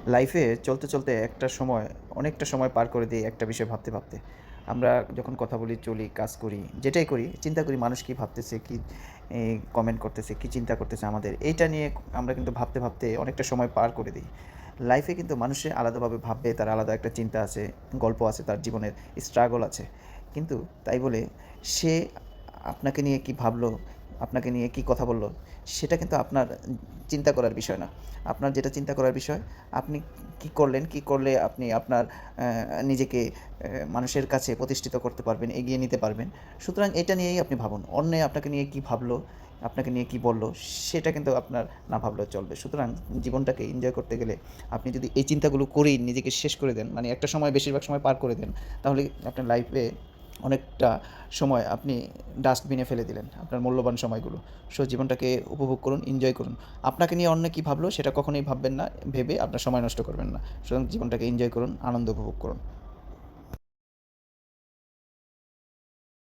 লাইফে চলতে, চলতে একটা সময় অনেকটা সময় পার করে দেই একটা বিষয় ভাবতে, ভাবতে। আমরা যখন কথা বলি, চলি, কাজ করি, যেটাই করি চিন্তা করি মানুষ কী ভাবতেছে, কী কমেন্ট করতেছে, কী চিন্তা করতেছে আমাদের। এইটা নিয়ে আমরা কিন্তু ভাবতে, ভাবতে অনেকটা সময় পার করে দেই। লাইফে কিন্তু মানুষে আলাদাভাবে ভাববে, তার আলাদা একটা চিন্তা আছে, গল্প আছে, তার জীবনের স্ট্রাগল আছে। কিন্তু তাই বলে সে আপনাকে নিয়ে কী ভাবলো, আপনাকে নিয়ে কী কথা বলল, সেটা কিন্তু আপনার চিন্তা করার বিষয় না। আপনার যেটা চিন্তা করার বিষয়, আপনি কী করলেন, কী করলে আপনি আপনার নিজেকে মানুষের কাছে প্রতিষ্ঠিত করতে পারবেন, এগিয়ে নিতে পারবেন। সুতরাং এটা নিয়েই আপনি ভাবুন। অন্যে আপনাকে নিয়ে কী ভাবলো, আপনাকে নিয়ে কী বলল, সেটা কিন্তু আপনার না ভাবলেও চলবে। সুতরাং জীবনটাকে এনজয় করতে গেলে আপনি যদি এই চিন্তাগুলো করেই নিজেকে শেষ করে দেন, মানে একটা সময় বেশিরভাগ সময় পার করে দেন, তাহলে আপনার লাইফে অনেকটা সময় আপনি ডাস্টবিনে ফেলে দিলেন, আপনার মূল্যবান সময়গুলো। সো জীবনটাকে উপভোগ করুন, এনজয় করুন। আপনাকে নিয়ে অন্য কী ভাবলো সেটা কখনোই ভাববেন না, ভেবে আপনার সময় নষ্ট করবেন না। সুতরাং জীবনটাকে এনজয় করুন, আনন্দ উপভোগ করুন।